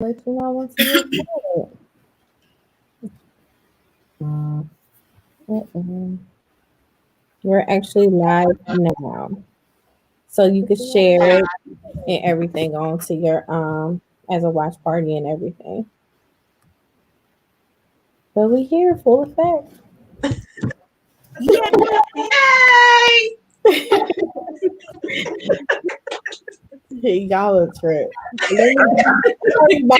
Let you know once it recorded. We're actually live now. So you can share it and everything onto your as a watch party and everything. But we here full effect. Yay! Y'all a trip. By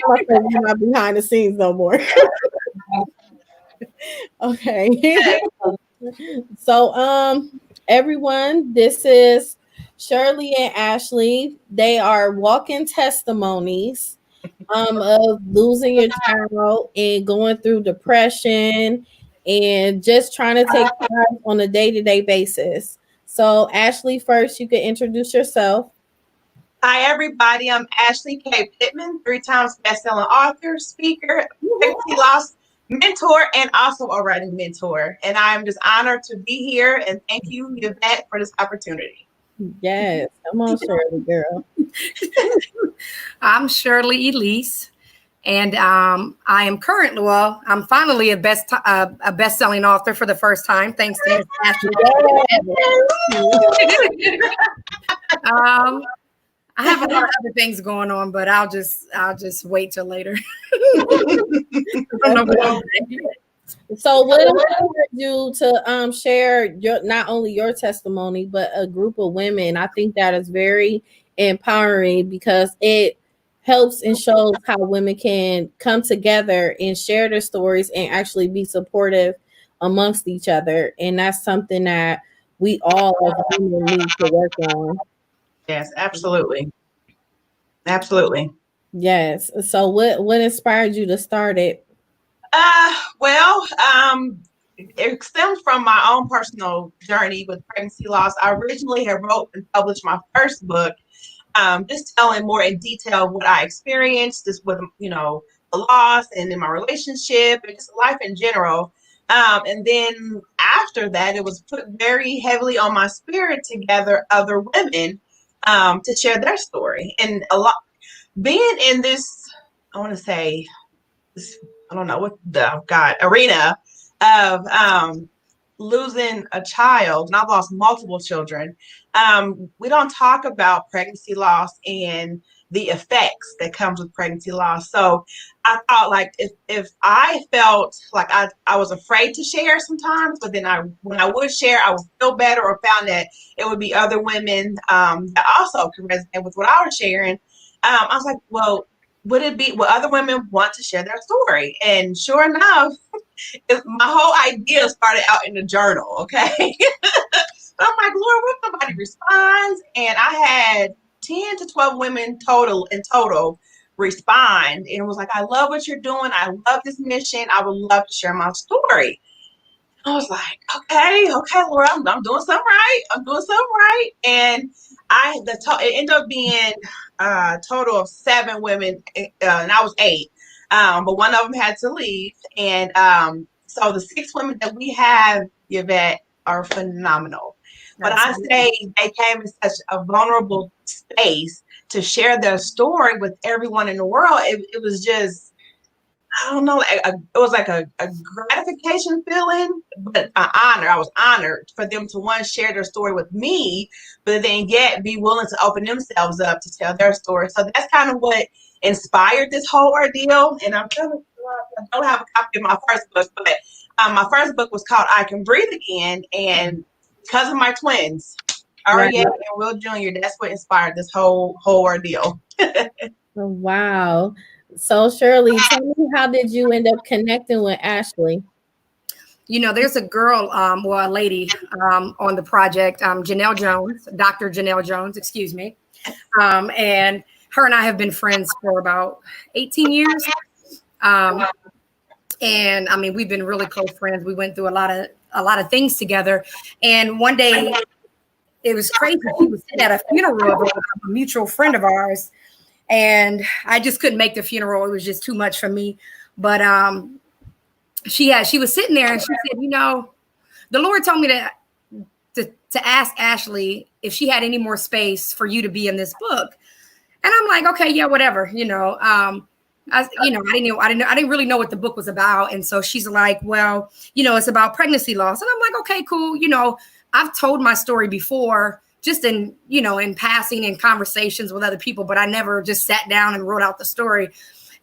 myself, not behind the scenes no more. Okay. So everyone, this is Shirley and Ashley. They are walking testimonies of losing your child and going through depression and just trying to take care on a day-to-day basis. So Ashley, first you can introduce yourself. Hi, everybody. I'm Ashley K. Pittman, 3 times bestselling author, speaker, pregnancy loss mentor, and also a writing mentor. And I'm just honored to be here. And thank you, Yvette, for this opportunity. Yes, come on, Shirley, girl. I'm Shirley Elise, and I am currently, I'm finally a best-selling author for the first time, thanks to Miss Ashley. I have a lot of other things going on, but I'll just wait till later. So what inspired you to share your not only your testimony but a group of women? I think that is very empowering because it helps and shows how women can come together and share their stories and actually be supportive amongst each other. And that's something that we all as women need to work on. Yes, absolutely. Absolutely. Yes. So what inspired you to start it? Well, it stems from my own personal journey with pregnancy loss. I originally had wrote and published my first book, just telling more in detail what I experienced, just with the loss and in my relationship and just life in general. And then after that, it was put very heavily on my spirit to gather other women to share their story. And a lot being in this, I want to say, this, I don't know what the arena of losing a child, and I've lost multiple children. We don't talk about pregnancy loss and the effects that comes with pregnancy loss. So I thought, like, if I felt like I was afraid to share sometimes, but then when I would share, I would feel better, or found that it would be other women that also can resonate with what I was sharing. I was like, well, would other women want to share their story? And sure enough, my whole idea started out in a journal, okay? But I'm like, Lord, what if nobody responds? And I had 10 to 12 women total respond. And it was like, I love what you're doing. I love this mission. I would love to share my story. I was like, okay, Lord, I'm doing something right. I'm doing something right. And it ended up being a total of 7 women, and I was 8. But one of them had to leave. And so the 6 women that we have, Yvette, are phenomenal. But I say they came in such a vulnerable space to share their story with everyone in the world. It was just, I don't know, it was like a gratification feeling, but an honor. I was honored for them to share their story with me, but then yet be willing to open themselves up to tell their story. So that's kind of what inspired this whole ordeal. And I don't have a copy of my first book, but my first book was called I Can Breathe Again. And because of my twins, Ariel and Will Jr., that's what inspired this whole ordeal. Wow. So Shirley, tell me, how did you end up connecting with Ashley? There's a girl, a lady on the project, Janelle Jones, Dr. Janelle Jones, excuse me. And her and I have been friends for about 18 years. And I mean, we've been really close friends. We went through a lot of things together. And one day it was crazy. She was sitting at a funeral of a mutual friend of ours. And I just couldn't make the funeral. It was just too much for me. But she was sitting there and she said, the Lord told me to ask Ashley if she had any more space for you to be in this book. And I'm like, okay, yeah, whatever, I didn't really know what the book was about. And so she's like, well, it's about pregnancy loss. And I'm like, okay, cool. I've told my story before, just in passing in conversations with other people, but I never just sat down and wrote out the story.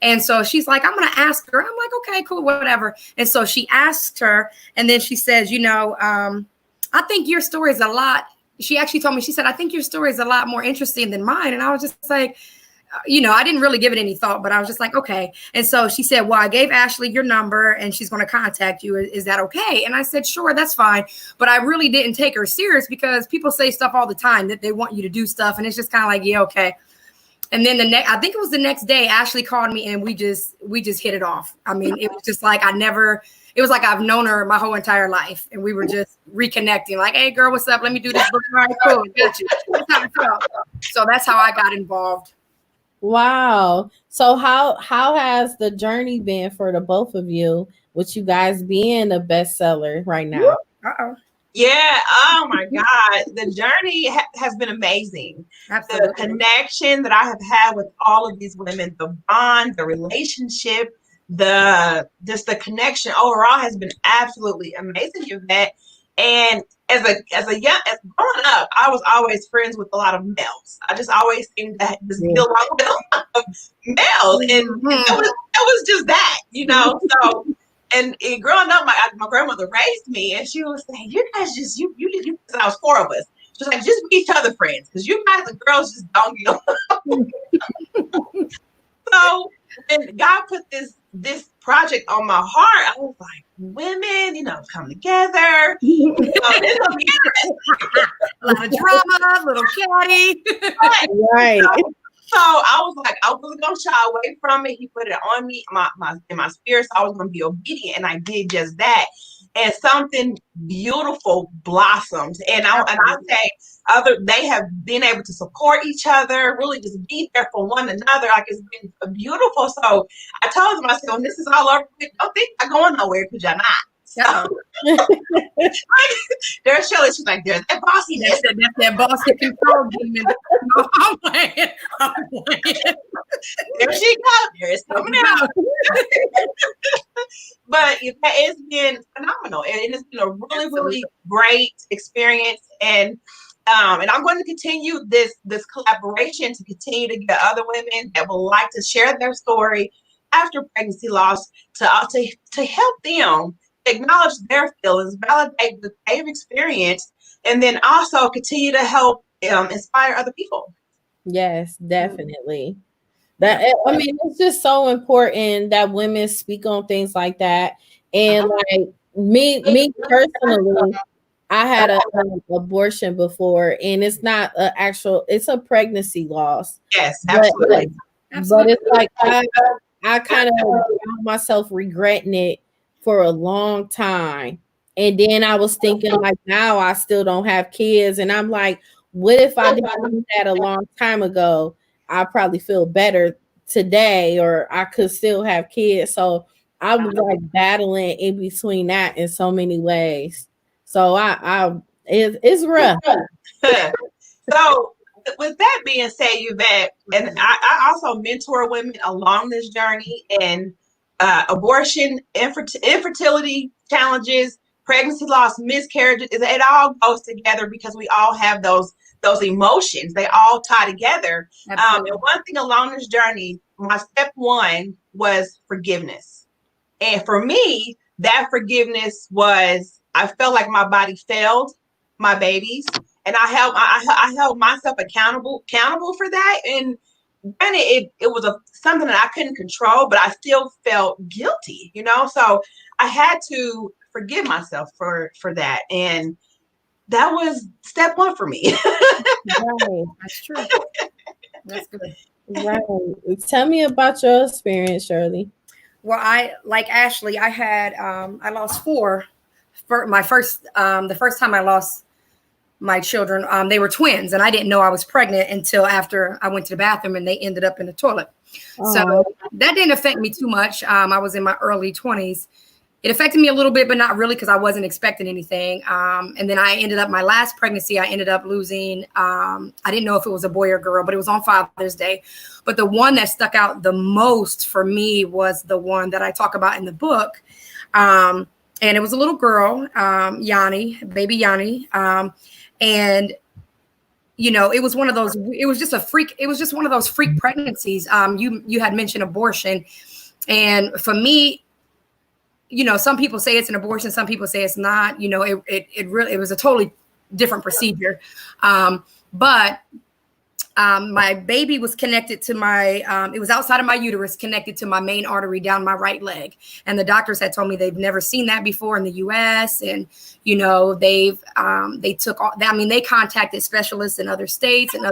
And so she's like, I'm going to ask her. I'm like, okay, cool, whatever. And so she asked her, and then she says, I think your story is a lot. She actually told me, she said, I think your story is a lot more interesting than mine. And I was just like, I didn't really give it any thought, but I was just like, okay. And so she said, well, I gave Ashley your number and she's going to contact you. Is that okay? And I said, sure, that's fine. But I really didn't take her serious because people say stuff all the time that they want you to do stuff. And it's just kind of like, yeah, okay. And then I think it was the next day, Ashley called me and we just hit it off. I mean, it was just like, it was like I've known her my whole entire life. And we were just reconnecting like, hey girl, what's up? Let me do this book. All right, cool. Got you. So that's how I got involved. Wow. So how has the journey been for the both of you, with you guys being a bestseller right now? Uh-oh. Yeah. Oh my God. The journey has been amazing. Absolutely. The connection that I have had with all of these women, the bond, the relationship, the connection overall has been absolutely amazing, Yvette. And as growing up, I was always friends with a lot of males. I just always seemed to just feel like a lot of males, and it was just that, So, and growing up, my grandmother raised me, and she was saying, "You guys just you." I was 4 of us. She was like, "Just be each other friends, because you guys, the girls, just don't get along." So, when God put this project on my heart, I was like, women, come together. It's gonna be interesting. A lot of drama, a little catty. Right. So I was like, I wasn't gonna shy away from it. He put it on me, in my spirit. So I was gonna be obedient, and I did just that. And something beautiful blossomed. And I say they have been able to support each other, really just be there for one another. Like, it's been beautiful. So I told them, I said, when this is all over, don't think I'm going nowhere, because you're not. So, there's Shirley. She's like, there's that bossiness. That's that bossy control demon. No, I'm playing. There she goes. There it's coming out. But it's been phenomenal. It has been a really, really great experience. And I'm going to continue this collaboration to continue to get other women that would like to share their story after pregnancy loss to help them acknowledge their feelings, validate what they've experienced, and then also continue to help inspire other people. Yes, definitely. It's just so important that women speak on things like that. And like me personally, I had an abortion before, and it's not it's a pregnancy loss. Yes, absolutely. But it's like I kind of found myself regretting it for a long time. And then I was thinking, like, now I still don't have kids. And I'm like, what if I didn't do that a long time ago? I probably feel better today, or I could still have kids. So I was like battling in between that in so many ways. So it's rough. So with that being said, Yvette, and I also mentor women along this journey, and abortion, infertility challenges, pregnancy loss, miscarriages, it all goes together because we all have those emotions. They all tie together. And one thing along this journey, my step 1 was forgiveness. And for me, that forgiveness was, I felt like my body failed my babies, and I held myself accountable for that. And granted, it was something that I couldn't control, but I still felt guilty, So I had to forgive myself for that, and that was step 1 for me. Right. That's true. That's good. Right. Tell me about your experience, Shirley. Well, like Ashley, I had I lost 4 for my first the first time I lost my children. They were twins, and I didn't know I was pregnant until after I went to the bathroom and they ended up in the toilet. So that didn't affect me too much. I was in my early 20s, it affected me a little bit, but not really, because I wasn't expecting anything. And then I ended up, my last pregnancy, I ended up losing, I didn't know if it was a boy or girl, but it was on Father's Day. But the one that stuck out the most for me was the one that I talk about in the book. And it was a little girl, Yanni, baby Yanni. And you know, it was one of those, it was just one of those freak pregnancies. You had mentioned abortion. And for me, you know, some people say it's an abortion, some people say it's not. You know, it was a totally different procedure. But my baby was connected to my, it was outside of my uterus, connected to my main artery down my right leg. And the doctors had told me they've never seen that before in the US. And, you know, they contacted specialists in other states and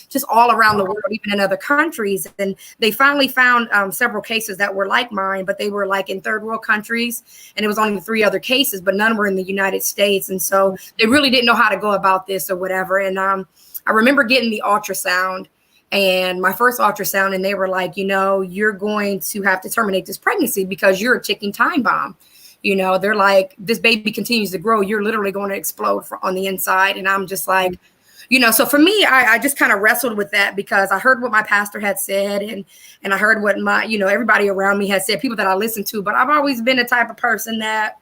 just all around the world, even in other countries. And they finally found several cases that were like mine, but they were like in third world countries. And it was only 3 other cases, but none were in the United States. And so they really didn't know how to go about this or whatever. And, I remember getting the ultrasound, and my first ultrasound, and they were like, you know, you're going to have to terminate this pregnancy because you're a ticking time bomb. You know, they're like, this baby continues to grow. You're literally going to explode on the inside. And I'm just like, you know, so for me, I just kind of wrestled with that because I heard what my pastor had said, and I heard what my, you know, everybody around me had said, people that I listened to. But I've always been the type of person that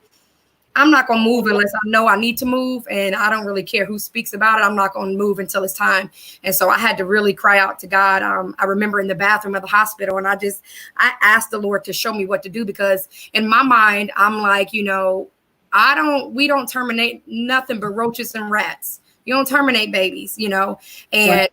I'm not going to move unless I know I need to move. And I don't really care who speaks about it. I'm not going to move until it's time. And so I had to really cry out to God. I remember in the bathroom of the hospital, and I asked the Lord to show me what to do, because in my mind, I'm like, you know, we don't terminate nothing but roaches and rats. You don't terminate babies, you know, and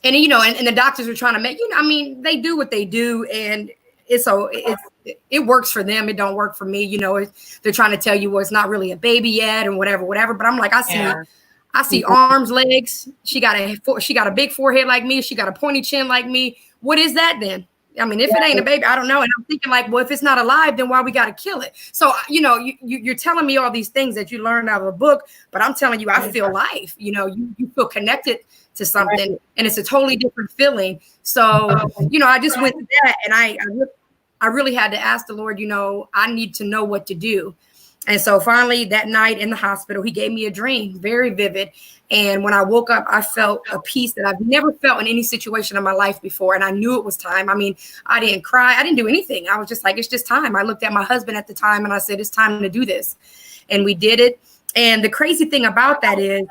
you know, and the doctors were trying to make, you know, I mean, they do what they do, and it works for them. It don't work for me. You know, they're trying to tell you, well, it's not really a baby yet and whatever. But I'm like, I see arms, legs. She got a big forehead like me. She got a pointy chin like me. What is that then? I mean, if it ain't a baby, I don't know. And I'm thinking like, well, if it's not alive, then why we got to kill it? So, you know, you're telling me all these things that you learned out of a book, but I'm telling you, I feel life. You know, you feel connected to something, and it's a totally different feeling. So, you know, I just went to that, and I really had to ask the Lord, you know, I need to know what to do. And so finally that night in the hospital, he gave me a dream, very vivid. And when I woke up, I felt a peace that I've never felt in any situation in my life before. And I knew it was time. I mean, I didn't cry. I didn't do anything. I was just like, it's just time. I looked at my husband at the time and I said, it's time to do this. And we did it. And the crazy thing about that is,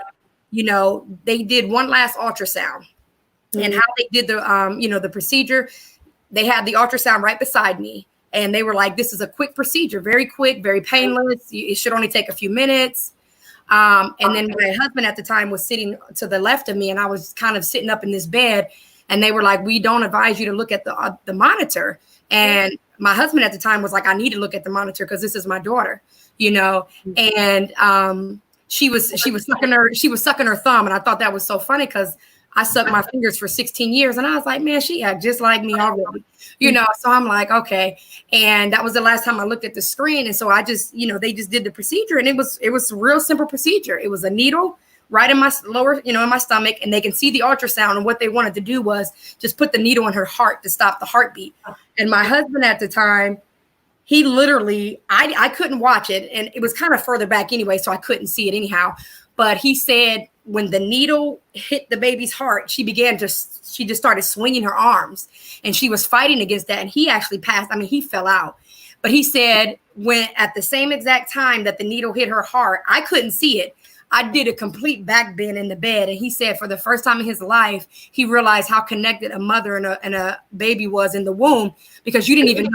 you know, they did one last ultrasound. And how they did the, you know, the procedure, they had the ultrasound right beside me, and they were like, this is a quick procedure, very quick, very painless. It should only take a few minutes. And then my husband at the time was sitting to the left of me, and I was kind of sitting up in this bed, and they were like, we don't advise you to look at the monitor. And my husband at the time was like, I need to look at the monitor because this is my daughter, you know. And she was sucking her thumb, and I thought that was so funny because I sucked my fingers for 16 years. And I was like, man, she act just like me already, you know? So I'm like, okay. And that was the last time I looked at the screen. And so I just, you know, they just did the procedure, and it was a real simple procedure. It was a needle right in my lower, you know, in my stomach, and they can see the ultrasound. And what they wanted to do was just put the needle in her heart to stop the heartbeat. And my husband at the time, he literally, I couldn't watch it. And it was kind of further back anyway, so I couldn't see it anyhow. But he said, when the needle hit the baby's heart, she just started swinging her arms, and she was fighting against that. And he actually passed. I mean, he fell out. But he said, when at the same exact time that the needle hit her heart, I couldn't see it. I did a complete back bend in the bed. And he said for the first time in his life, he realized how connected a mother and a baby was in the womb, because I didn't even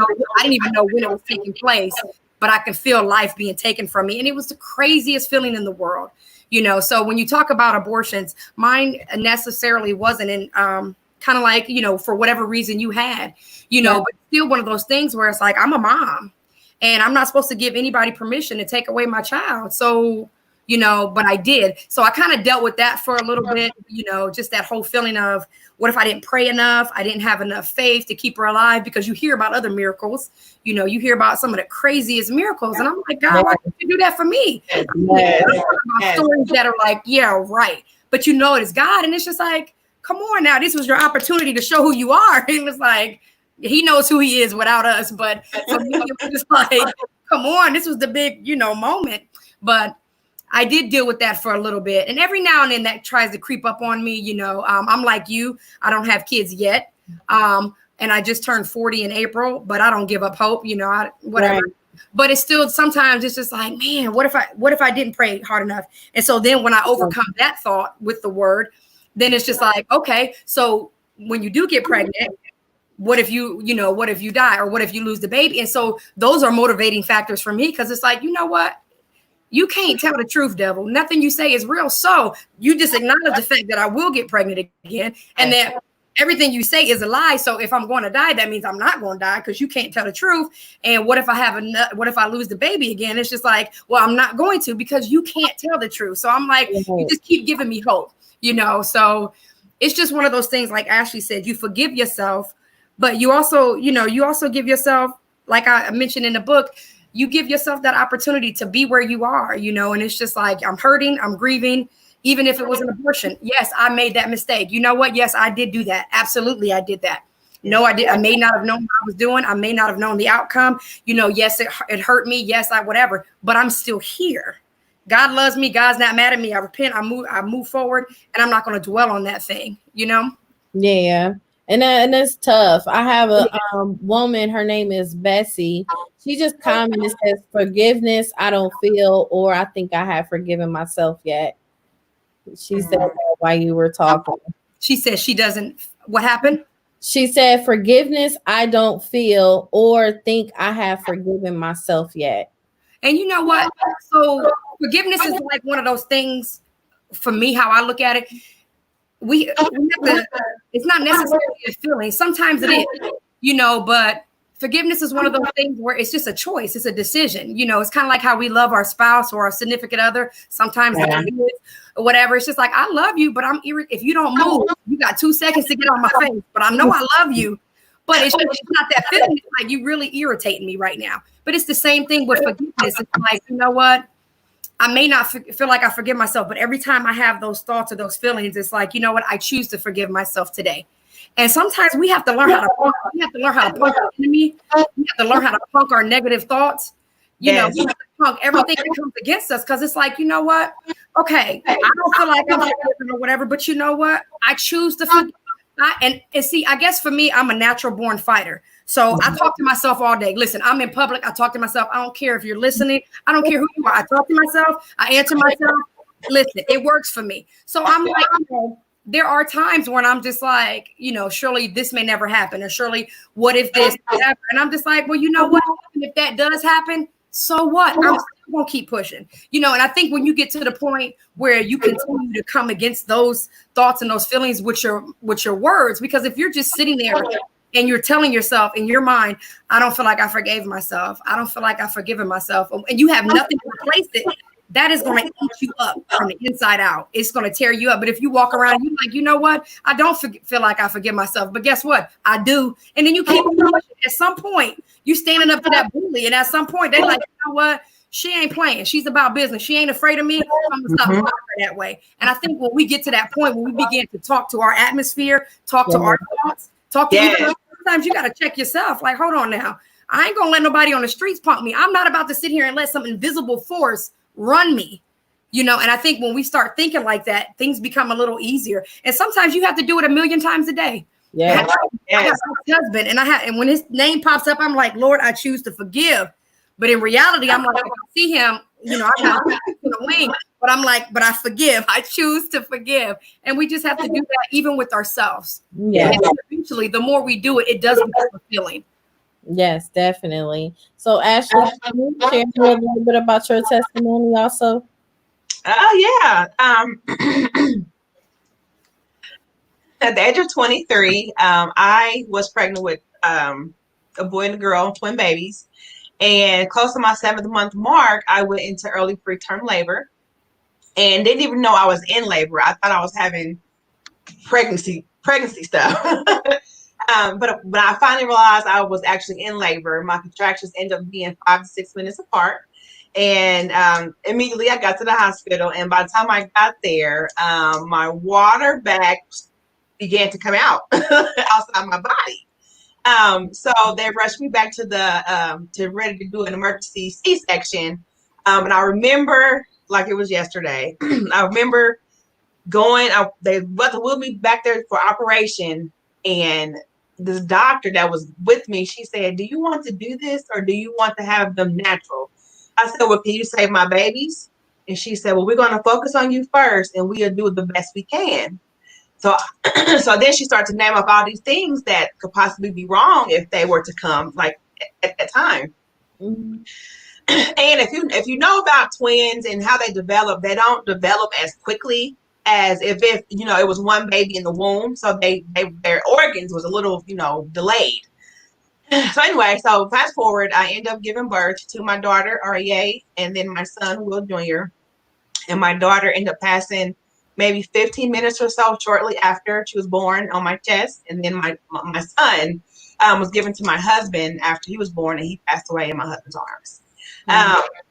know when it was taking place, but I could feel life being taken from me. And it was the craziest feeling in the world. You know, so when you talk about abortions, mine necessarily wasn't in kind of like, you know, for whatever reason you had, you know, but still one of those things where it's like, I'm a mom and I'm not supposed to give anybody permission to take away my child. So, you know, but I did. So I kind of dealt with that for a little bit, you know, just that whole feeling of what if I didn't pray enough? I didn't have enough faith to keep her alive, because you hear about other miracles, you know, you hear about some of the craziest miracles. And I'm like, God, why did you do that for me? Stories that are like, yeah, right. But you know, it is God. And it's just like, come on now, this was your opportunity to show who you are. And it was like, he knows who he is without us. But for me, it was just like, come on, this was the big, moment. But I did deal with that for a little bit. And every now and then that tries to creep up on me. I'm like you. I don't have kids yet. And I just turned 40 in April, but I don't give up hope, whatever. Right. But it's still, sometimes it's just like, man, what if I didn't pray hard enough? And so then when I overcome that thought with the word, then it's just like, okay, so when you do get pregnant, what if you die, or what if you lose the baby? And so those are motivating factors for me, because it's like, you know what? You can't tell the truth, devil. Nothing you say is real. So you just acknowledge the fact that I will get pregnant again, and that everything you say is a lie. So if I'm going to die, that means I'm not going to die, because you can't tell the truth. And what if I lose the baby again? It's just like, well, I'm not going to, because you can't tell the truth. So I'm like, you just keep giving me hope, So it's just one of those things, like Ashley said, you forgive yourself, but you also give yourself, like I mentioned in the book, you give yourself that opportunity to be where you are, and it's just like, I'm hurting, I'm grieving. Even if it was an abortion, yes, I made that mistake. You know what? Yes, I did do that. Absolutely, I did that. No, I did. I may not have known what I was doing. I may not have known the outcome. Yes, it hurt me. Yes, whatever. But I'm still here. God loves me. God's not mad at me. I repent. I move forward, and I'm not going to dwell on that thing. Yeah, and it's tough. I have a woman. Her name is Bessie. She just commented, says, "Forgiveness, I don't feel, or I think I have forgiven myself yet." She said that while you were talking. She said she doesn't. What happened? She said, "Forgiveness, I don't feel or think I have forgiven myself yet." And you know what? So forgiveness is like one of those things, for me, how I look at it. We have to, it's not necessarily a feeling. Sometimes it is, but forgiveness is one of those things where it's just a choice. It's a decision. It's kind of like how we love our spouse or our significant other. Sometimes or whatever. It's just like, I love you, but if you don't move, you got 2 seconds to get on my face, but I know I love you. But it's not that feeling. It's like, you really irritating me right now. But it's the same thing with forgiveness. It's like, you know what? I may not feel like I forgive myself, but every time I have those thoughts or those feelings, it's like, you know what? I choose to forgive myself today. And sometimes we have to learn how to punk. We have to learn how to punk our enemy. We have to learn how to punk our negative thoughts. We have to punk everything that comes against us, because it's like, you know what? Okay, I don't feel like I'm forgiving or whatever, but you know what? I choose to forgive. And see, I guess for me, I'm a natural born fighter. So I talk to myself all day. Listen, I'm in public. I talk to myself. I don't care if you're listening. I don't care who you are. I talk to myself. I answer myself. Listen, it works for me. So I'm like, there are times when I'm just like, surely this may never happen. Or surely, what if this happens? And I'm just like, well, you know what? If that does happen, so what? I'm still going to keep pushing. And I think when you get to the point where you continue to come against those thoughts and those feelings with your words, because if you're just sitting there and you're telling yourself in your mind, I don't feel like I forgave myself, I don't feel like I've forgiven myself, and you have nothing to replace it, that is going to eat you up from the inside out. It's going to tear you up. But if you walk around, you're like, you know what? I don't feel like I forgive myself. But guess what? I do. And then you keep pushing. At some point, you standing up to that bully. And at some point, they're like, you know what? She ain't playing. She's about business. She ain't afraid of me. I'm going to stop talking her that way. And I think when we get to that point, when we begin to talk to our atmosphere, talk to our thoughts, talk to each other, sometimes you got to check yourself. Like, hold on now. I ain't going to let nobody on the streets punk me. I'm not about to sit here and let some invisible force run me, and I think when we start thinking like that, things become a little easier. And sometimes you have to do it 1,000,000 times a day. I have a husband, and when his name pops up, I'm like, Lord, I choose to forgive. But in reality, I'm like, if I see him, I got in the wing, but I'm like, but I forgive. I choose to forgive. And we just have to do that even with ourselves. Yeah. And eventually, the more we do it, it does become a feeling. Yes, definitely. So, Ashley, can you share a little bit about your testimony also? Yeah. At the age of 23, I was pregnant with a boy and a girl, twin babies. And close to my 7th month mark, I went into early preterm labor and didn't even know I was in labor. I thought I was having pregnancy stuff. But when I finally realized I was actually in labor, my contractions ended up being 5 to 6 minutes apart. And immediately I got to the hospital. And by the time I got there, my water bag began to come out outside my body. So they rushed me back to the to ready to do an emergency C-section. And I remember like it was yesterday. I remember going. They wheeled me back there for operation, and this doctor that was with me, she said, "Do you want to do this, or do you want to have them natural?" I said, "Well, can you save my babies?" And she said, "Well, we're going to focus on you first, and we'll do the best we can." So, so then she started to name up all these things that could possibly be wrong if they were to come, like at that time. Mhm. And if you know about twins and how they don't develop as quickly as if it was one baby in the womb. So their organs was a little delayed. So anyway, so fast forward, I end up giving birth to my daughter REA, and then my son Will Jr. And my daughter ended up passing maybe 15 minutes or so shortly after she was born on my chest. And then my son was given to my husband after he was born, and he passed away in my husband's arms.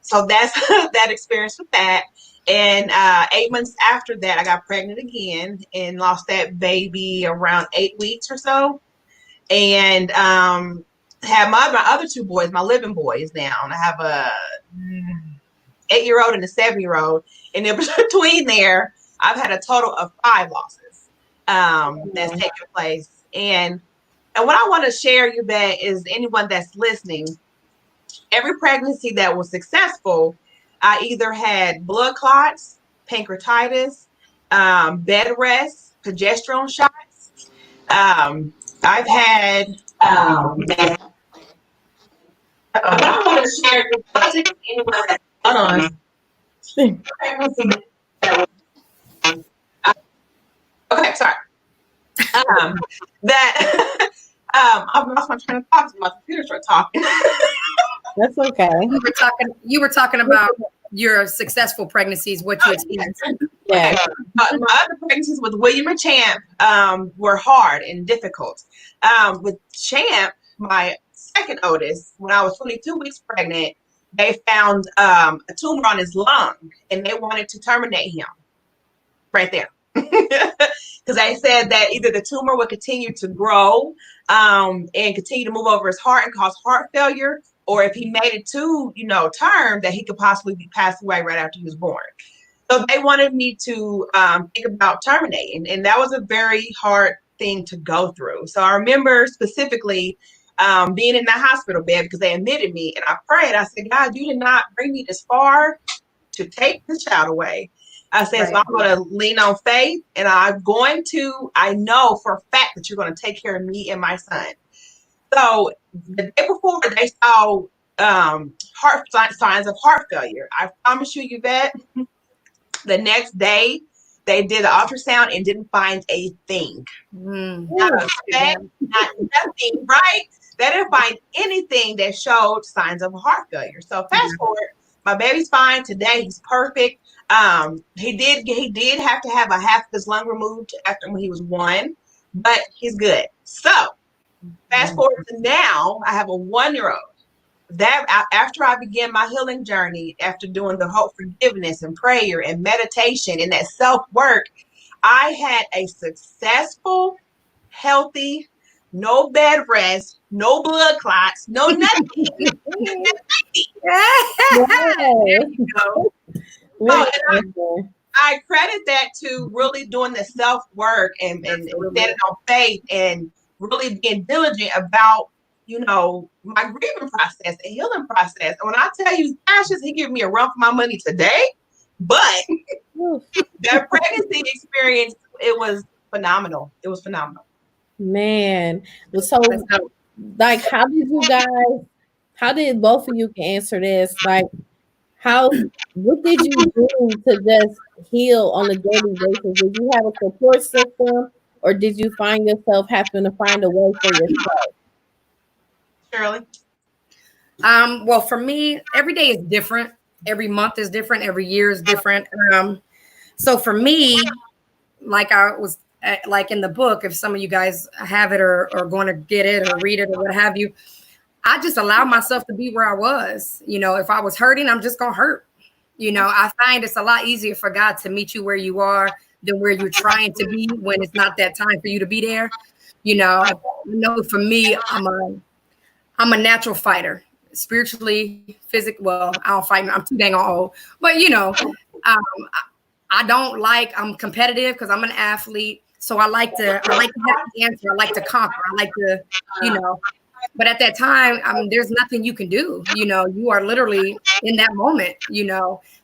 So that's that experience with that. And 8 months after that, I got pregnant again and lost that baby around 8 weeks or so. And had my other two boys, my living boys now. And I have a 8-year-old and a 7-year-old. And in between there, I've had a total of 5 losses that's taken place. And what I want to share, Yvette, is anyone that's listening, every pregnancy that was successful, I either had blood clots, pancreatitis, bed rest, progesterone shots. I've had I want to share with anyone that's hold on. Okay, sorry. That I've lost my train of thought. My computer started talking. That's okay. You were talking about your successful pregnancies, what you experienced. Yeah. My other pregnancies with William and Champ were hard and difficult. With Champ, my second oldest, when I was 22 weeks pregnant, they found a tumor on his lung, and they wanted to terminate him right there. Because they said that either the tumor would continue to grow and continue to move over his heart and cause heart failure, or if he made it to term, that he could possibly be passed away right after he was born. So they wanted me to think about terminating, and that was a very hard thing to go through. So I remember specifically being in the hospital bed because they admitted me, and I prayed. I said, "God, you did not bring me this far to take the child away." I said, "So I'm going to lean on faith, and I know for a fact that you're going to take care of me and my son." So the day before, they saw signs of heart failure. I promise you, Yvette, the next day, they did an ultrasound and didn't find a thing. Not a speck, not nothing, right? They didn't find anything that showed signs of heart failure. So fast forward, my baby's fine today. He's perfect. He did have to have a half of his lung removed after when he was 1, but he's good. So fast forward to now, I have a 1-year-old. That after I began my healing journey, after doing the whole forgiveness and prayer and meditation and that self-work, I had a successful, healthy, no bed rest, no blood clots, no nothing. There you go. I credit that to really doing the self-work and standing on faith and really being diligent about my grieving process and healing process. And when I tell you, Ashes, he gave me a run for my money today, but that pregnancy experience, it was phenomenal. It was phenomenal. Man. So, like, how did both of you can answer this? Like, what did you do to just heal on a daily basis? Did you have a support system, or did you find yourself having to find a way for yourself? Shirley? Well, for me, every day is different. Every month is different. Every year is different. So for me, like I was like in the book, if some of you guys have it or going to get it or read it or what have you, I just allow myself to be where I was. If I was hurting, I'm just going to hurt. I find it's a lot easier for God to meet you where you are than where you're trying to be when it's not that time for you to be there. know for me, I'm a natural fighter, spiritually, physically. Well, I don't fight. I'm too dang old, but I don't like. I'm competitive because I'm an athlete, so I like to have the answer. I like to conquer. I like to, you know. But at that time, there's nothing you can do. You are literally in that moment.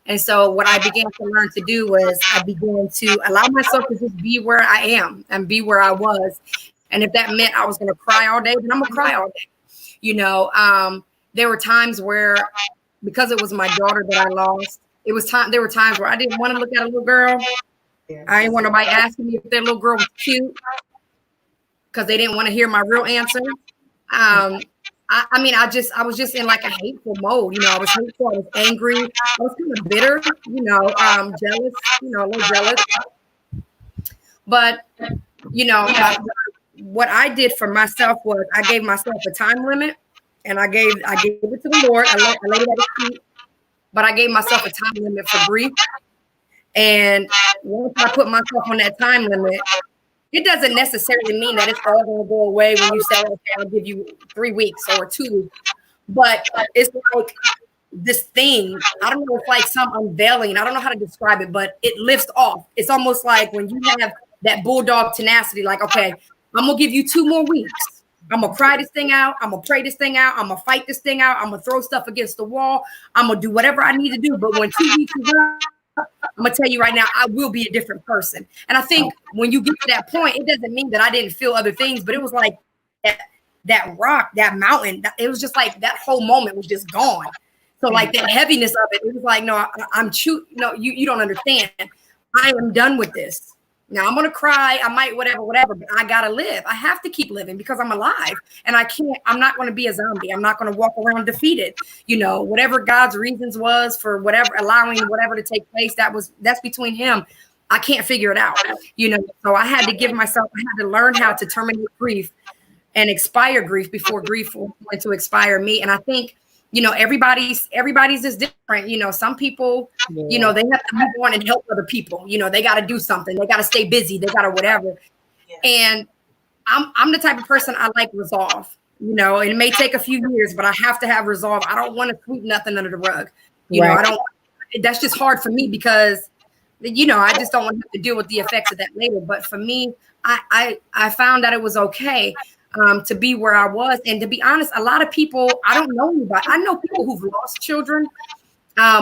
And so what I began to learn to do was I began to allow myself to just be where I am and be where I was. And if that meant I was going to cry all day, then I'm gonna cry all day. There were times where, because it was my daughter that I lost, there were times where I didn't want to look at a little girl. I didn't want nobody asking me if that little girl was cute because they didn't want to hear my real answer. I was just in like a hateful mode. I was hateful. I was angry. I was kind of bitter. Jealous. A little jealous. But what I did for myself was I gave myself a time limit, and I gave it to the Lord. I laid it at His feet, but I gave myself a time limit for grief. And once I put myself on that time limit, it doesn't necessarily mean that it's all going to go away when you say, okay, I'll give you 3 weeks or 2 weeks. But it's like this thing, I don't know, it's like some unveiling. I don't know how to describe it, but it lifts off. It's almost like when you have that bulldog tenacity, like, okay, I'm going to give you 2 more weeks. I'm going to cry this thing out. I'm going to pray this thing out. I'm going to fight this thing out. I'm going to throw stuff against the wall. I'm going to do whatever I need to do. But when 2 weeks is up, I'm going to tell you right now, I will be a different person. And I think when you get to that point, it doesn't mean that I didn't feel other things, but it was like that rock, that mountain, it was just like that whole moment was just gone. So like that heaviness of it was like, no, you don't understand. I am done with this. Now I'm going to cry. I might, whatever, but I got to live. I have to keep living because I'm alive, and I'm not going to be a zombie. I'm not going to walk around defeated. Whatever God's reasons was for allowing whatever to take place, that's between Him. I can't figure it out. So I had to learn how to terminate grief and expire grief before grief was going to expire me. And I think, everybody's is different. Some people, they have to move on and help other people. They got to do something. They got to stay busy. They got to whatever. Yeah. And I'm the type of person, I like resolve, and it may take a few years, but I have to have resolve. I don't want to sweep nothing under the rug. That's just hard for me because, I just don't want to have to deal with the effects of that later. But for me, I found that it was okay to be where I was. And to be honest, a lot of people, I don't know anybody. I know people who've lost children,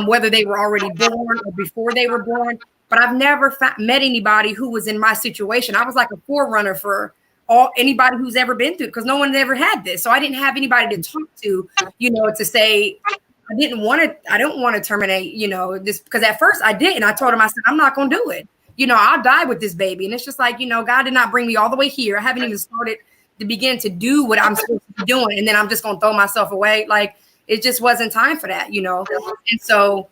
whether they were already born or before they were born, but I've never met anybody who was in my situation. I was like a forerunner for anybody who's ever been through it because no one ever had this. So I didn't have anybody to talk to, to say, I don't want to terminate, this, because at first I did. And I told him, I said, I'm not going to do it. I'll die with this baby. And it's just like, God did not bring me all the way here. I haven't even started to begin to do what I'm supposed to be doing. And then I'm just going to throw myself away. Like, it just wasn't time for that, And so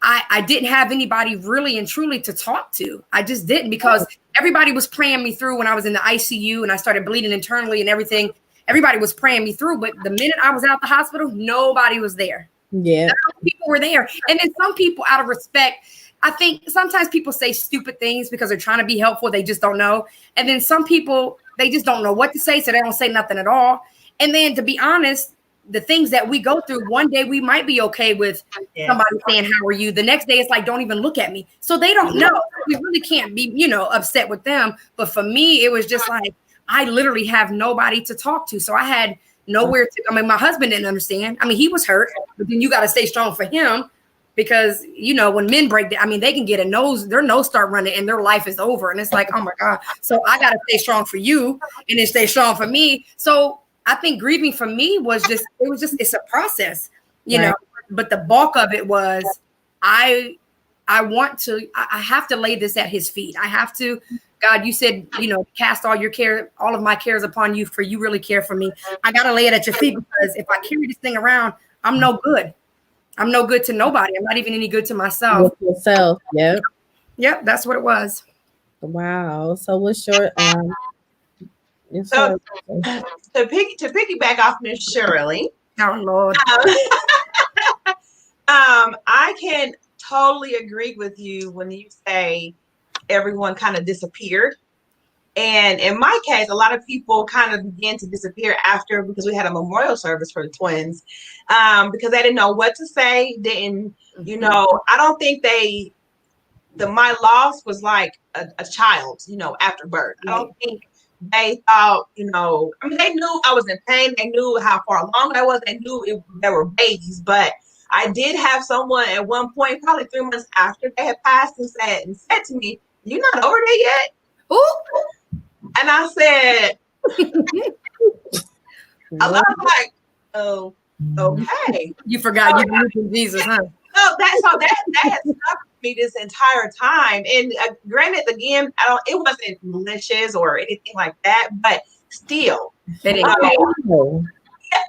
I didn't have anybody really and truly to talk to. I just didn't, because everybody was praying me through when I was in the ICU and I started bleeding internally and everything. Everybody was praying me through. But the minute I was out the hospital, nobody was there. Yeah. People were there. And then some people, out of respect, I think sometimes people say stupid things because they're trying to be helpful. They just don't know. And then some people, they just don't know what to say. So they don't say nothing at all. And then, to be honest, the things that we go through, one day we might be okay with somebody saying, how are you? The next day it's like, don't even look at me. So they don't know. We really can't be, upset with them. But for me, it was just like, I literally have nobody to talk to. So I had nowhere to, my husband didn't understand. He was hurt, but then you got to stay strong for him because, when men break down, they can get their nose start running and their life is over. And it's like, oh my God. So I got to stay strong for you and then stay strong for me. So I think grieving for me it's a process, know, but the bulk of it was, I have to lay this at His feet. I have to, God, you said, cast all of my cares upon you, for you really care for me. I got to lay it at your feet, because if I carry this thing around, I'm no good. I'm no good to nobody. I'm not even any good to myself. With yourself. Yep. Yep. That's what it was. Wow. So what's your, so to piggyback off Miss Shirley. Oh Lord. I can totally agree with you when you say everyone kind of disappeared. And in my case, a lot of people kind of began to disappear after, because we had a memorial service for the twins, because they didn't know what to say. Didn't, I don't think my loss was like a child, after birth. I don't think they thought, I mean, they knew I was in pain. They knew how far along I was. They knew they were babies, but I did have someone at one point, probably 3 months after they had passed, and said to me, "You're not over there yet?" Ooh. And I said, I was like, "Oh, okay." You forgot you believed in Jesus, huh? That has stuck with me this entire time. And granted, again, it wasn't malicious or anything like that, but still,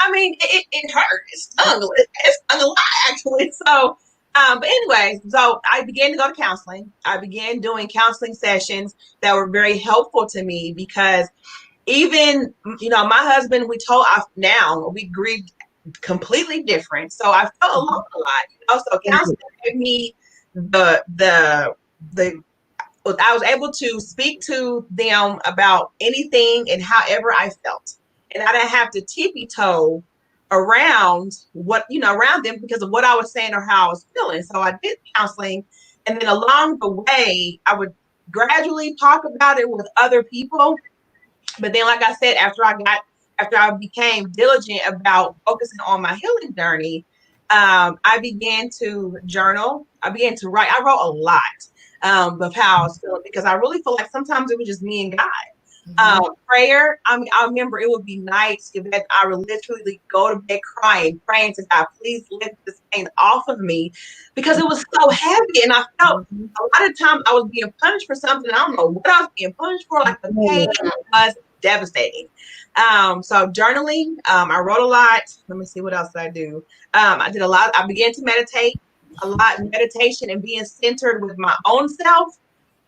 I mean, it hurt. It stung. It stung a lot, actually. So, but anyway, so I began to go to counseling. I began doing counseling sessions that were very helpful to me, because even, my husband, we grieved completely different. So I felt alone a lot, So counseling gave me I was able to speak to them about anything and however I felt. And I didn't have to tippy-toe around around them because of what I was saying or how I was feeling. So I did counseling. And then along the way, I would gradually talk about it with other people. But then, like I said, after I became diligent about focusing on my healing journey, I began to journal. I began to write. I wrote a lot of how I was feeling, because I really feel like sometimes it was just me and God. Prayer. I remember it would be nights that I would literally go to bed crying, praying to God, please lift this pain off of me, because it was so heavy. And I felt a lot of times I was being punished for something. I don't know what I was being punished for. Like, the pain was devastating. So journaling, I wrote a lot. Let me see, what else did I do? I did a lot. I began to meditate a lot. Meditation and being centered with my own self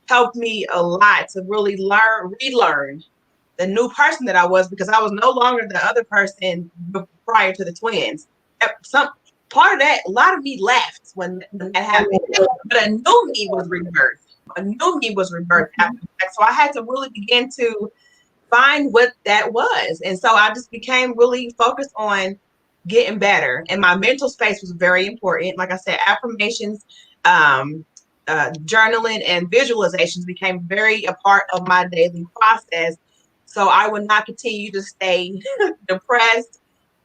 helped me a lot to really relearn the new person that I was, because I was no longer the other person prior to the twins. Some part of that, a lot of me left when that happened, but a new me was rebirthed. After that. So I had to really begin to find what that was. And so I just became really focused on getting better. And my mental space was very important. Like I said, affirmations, journaling, and visualizations became very a part of my daily process. So I would not continue to stay depressed,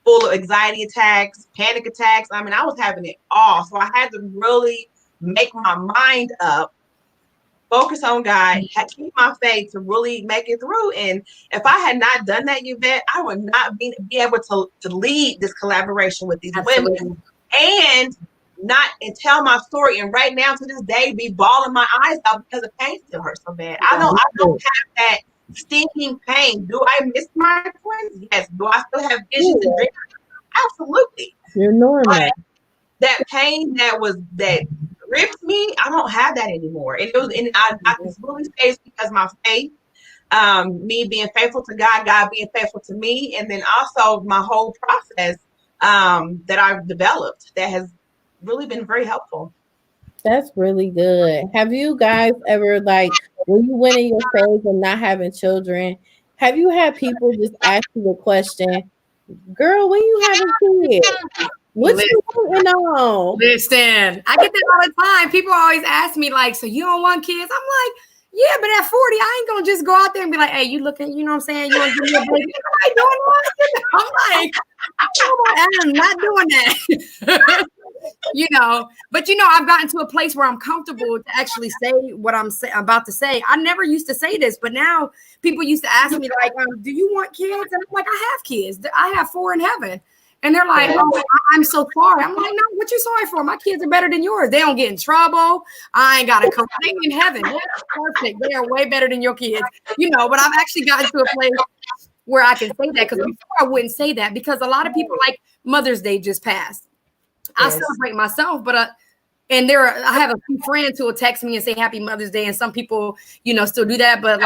full of anxiety attacks, panic attacks. I mean, I was having it all. So I had to really make my mind up, focus on God, keep my faith to really make it through. And if I had not done that, Yvette, I would not be able to lead this collaboration with these women and tell my story. And right now, to this day, be bawling my eyes out because the pain still hurts so bad. I don't have that stinking pain. Do I miss my twins? Yes. Do I still have visions and dreams? Absolutely. You're normal. But that pain that ripped me, I don't have that anymore. And I got this really space because my faith, me being faithful to God being faithful to me, and then also my whole process that I've developed that has really been very helpful. That's really good. Have you guys ever, like, when you went in your phase of not having children, have you had people just ask you the question, girl, when you having kids? What you working on? Listen, I get that all the time. People always ask me, like, so you don't want kids? I'm like, yeah, but at 40, I ain't gonna just go out there and be like, hey, you looking, you know what I'm saying? You want to give me a baby? I ain't doing that. I'm like, I'm not doing that. But I've gotten to a place where I'm comfortable to actually say what I'm about to say. I never used to say this, but now people used to ask me, like, do you want kids? And I'm like, I have kids. I have 4 in heaven. And they're like, oh, I'm so sorry. I'm like, no, what you sorry for? My kids are better than yours. They don't get in trouble. I ain't got to come. They in heaven. They're perfect. They are way better than your kids. But I've actually gotten to a place where I can say that, because before I wouldn't say that, because a lot of people, like, Mother's Day just passed. I celebrate myself, but and I have a few friends who will text me and say Happy Mother's Day, and some people, still do that, but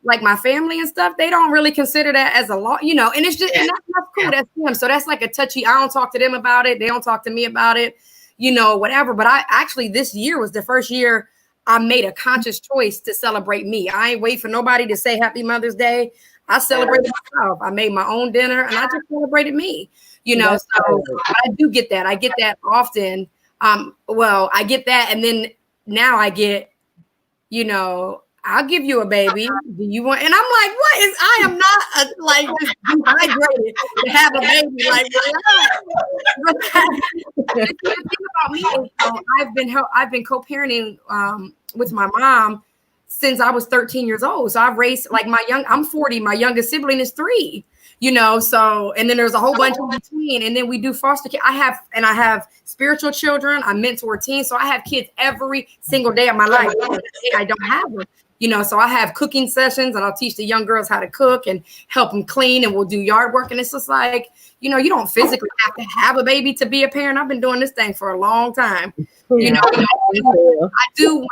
like my family and stuff, they don't really consider that as a law, and it's just, and that's cool. That's them. So that's like a touchy. I don't talk to them about it. They don't talk to me about it, whatever. But I actually, this year was the first year I made a conscious choice to celebrate me. I ain't wait for nobody to say Happy Mother's Day. I celebrated myself. I made my own dinner and I just celebrated me. So I do get that. I get that often. Well, I get that, and then now I get, I'll give you a baby. Do you want? And I'm like, what is? I am not like just dehydrated to have a baby. Like, the thing about me is, I've been co-parenting with my mom since I was 13 years old. So I've raised I'm 40. My youngest sibling is 3. So, and then there's a whole bunch in between, and then we do foster care. I have spiritual children. I mentor teens, so I have kids every single day of my life. I don't have them. So I have cooking sessions, and I'll teach the young girls how to cook and help them clean, and we'll do yard work. And it's just like, you don't physically have to have a baby to be a parent. I've been doing this thing for a long time. I do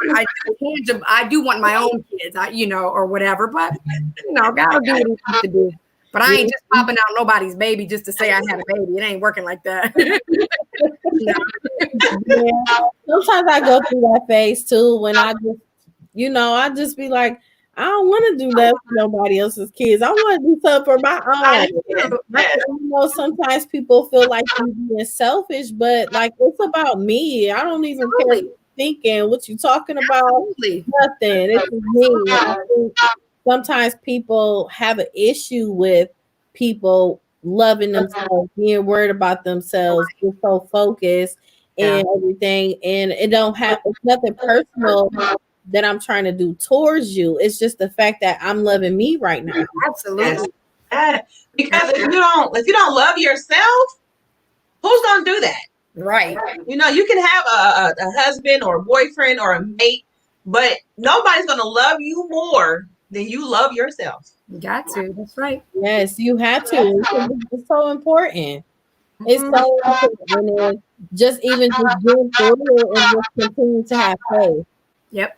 want my own kids, or whatever. But God will do what He wants to do. But I ain't just popping out nobody's baby just to say I had a baby. It ain't working like that. Sometimes I go through that phase too when I just be like, I don't want to do that for nobody else's kids. I want to do something for my own. Sometimes people feel like you're being selfish, but like it's about me. I don't even care what you're thinking, what you talking about. Absolutely. Nothing. It's me. I think sometimes people have an issue with people loving themselves, being worried about themselves, being so focused and everything. And it's nothing personal that I'm trying to do towards you. It's just the fact that I'm loving me right now. Absolutely. Because if you don't love yourself, who's gonna do that? Right. You can have a husband or a boyfriend or a mate, but nobody's gonna love you more than you love yourself. You got to. That's right. Yes, you have to. It's so important. It's so important. And just even just getting through it and just continue to have faith. Yep.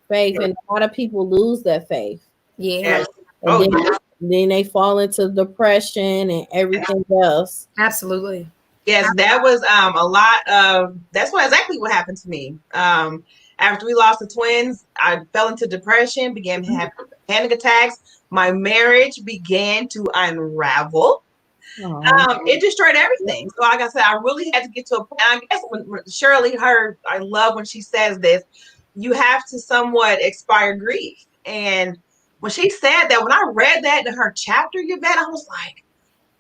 Faith, and a lot of people lose that faith. Yeah. And then they fall into depression and everything else. Absolutely. Yes, that was that's exactly what happened to me. After we lost the twins, I fell into depression, began to have panic attacks. My marriage began to unravel. It destroyed everything. So like I said, I really had to get to a point. I guess when Shirley I love when she says this, you have to somewhat expire grief. And when she said that, when I read that in her chapter, Yvette, I was like,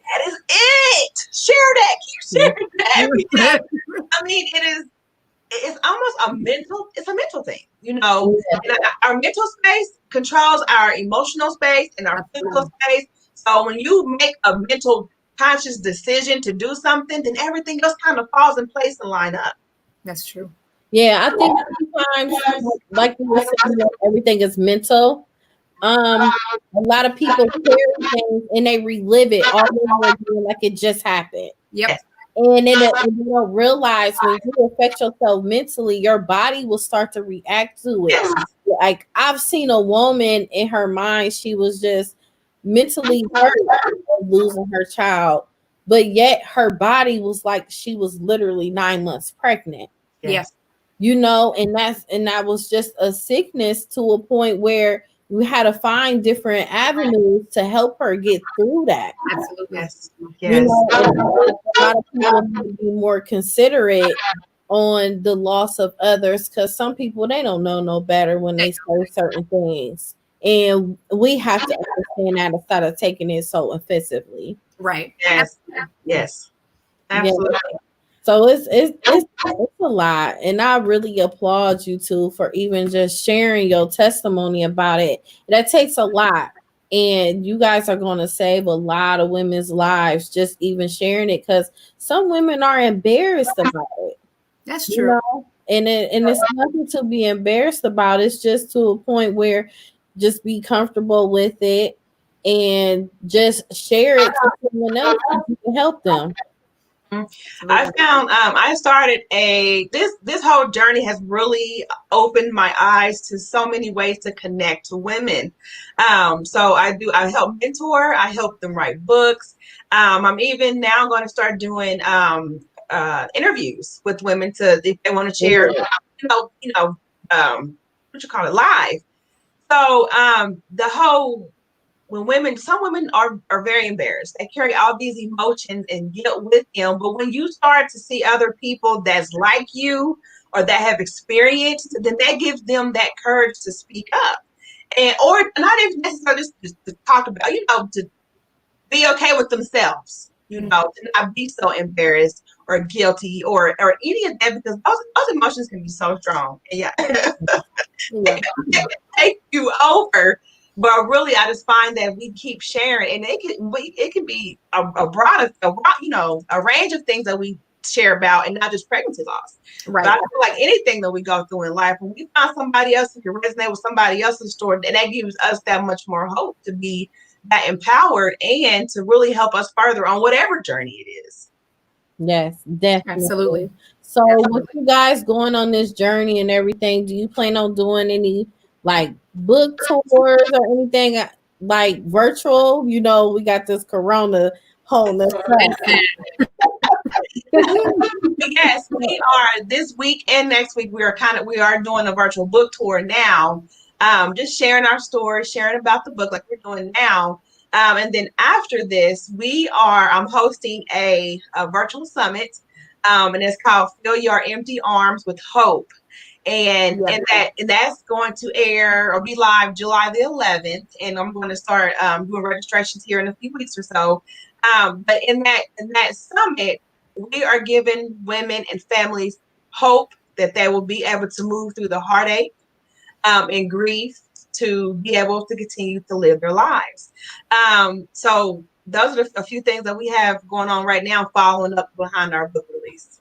that is it. Share that. Keep sharing that. I mean, it's almost a mental thing, And our mental space controls our emotional space and our physical space. So when you make a mental conscious decision to do something, then everything else kind of falls in place and line up. That's true. Yeah, I think sometimes, like you were saying, everything is mental. A lot of people carry things and they relive it all over again like it just happened. Yep. And then you don't realize when you affect yourself mentally, your body will start to react to it. Like I've seen a woman in her mind, she was just mentally hurt losing her child, but yet her body was like she was literally 9 months pregnant. Yes. And that was just a sickness to a point where we had to find different avenues to help her get through that. Absolutely. Yes. A lot of people need to be more considerate on the loss of others, because some people, they don't know no better when they say certain things. And we have to understand that instead of taking it so offensively. Right. Yes. Absolutely. Yeah. So it's a lot, and I really applaud you too for even just sharing your testimony about it. That takes a lot, and you guys are going to save a lot of women's lives just even sharing it, because some women are embarrassed about it. That's true. And it's nothing to be embarrassed about. It's just to a point where just be comfortable with it and just share it to someone else so you can help them. I found I started this whole journey has really opened my eyes to so many ways to connect to women. So I help mentor, I help them write books. I'm even now going to start doing interviews with women if they want to share live. So some women are very embarrassed. They carry all these emotions and guilt with them. But when you start to see other people that's like you or that have experienced, then that gives them that courage to speak up. And or not even necessarily just to talk about, to be okay with themselves, to not be so embarrassed or guilty or any of that, because those emotions can be so strong. And yeah. Yeah. It can take you over. But really, I just find that we keep sharing, and it can be a range of things that we share about, and not just pregnancy loss. Right. But I feel like anything that we go through in life, when we find somebody else who can resonate with somebody else's story, and that gives us that much more hope to be that empowered and to really help us further on whatever journey it is. Yes, definitely. Absolutely. So with you guys going on this journey and everything, do you plan on doing any like book tours or anything like virtual? We got this corona holding us up. Yes, we are this week and next week. We are doing a virtual book tour now. Just sharing our story, sharing about the book like we're doing now. And then after this, I'm hosting a virtual summit. And it's called Fill Your Empty Arms with Hope. And that's going to air or be live July the 11th. And I'm going to start doing registrations here in a few weeks or so. But in that summit, we are giving women and families hope that they will be able to move through the heartache and grief to be able to continue to live their lives. So those are a few things that we have going on right now, following up behind our book release.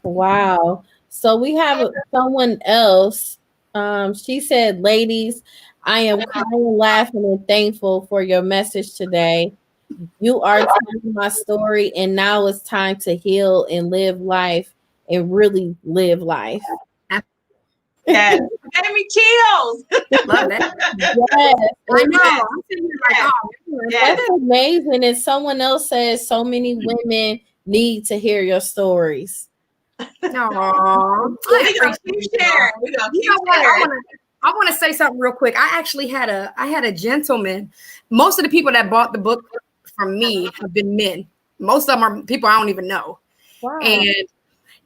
Wow. So we have someone else. She said, ladies, I am crying, laughing, and thankful for your message today. You are telling my story, and now it's time to heal and live life and really live life. Yes. Gave me chills. Love that. Yes. I know. I'm sitting here like, That's amazing. And someone else says so many women need to hear your stories. no. I want to say something real quick. I actually had a gentleman. Most of the people that bought the book from me have been men. Most of them are people I don't even know. Wow. And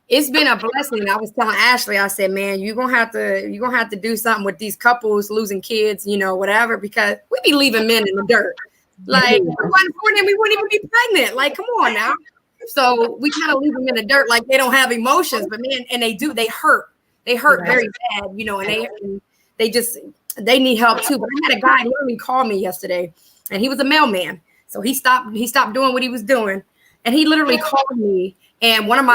it's been a blessing. I was telling Ashley, I said, man, you're gonna have to do something with these couples losing kids, whatever, because we be leaving men in the dirt. Like, if it wasn't for them, we wouldn't even be pregnant. Like, come on now. So we kind of leave them in the dirt, like they don't have emotions, but man, and they hurt. They hurt very bad, and they need help too. But I had a guy literally call me yesterday, and he was a mailman. So he stopped doing what he was doing, and he literally called me. And one of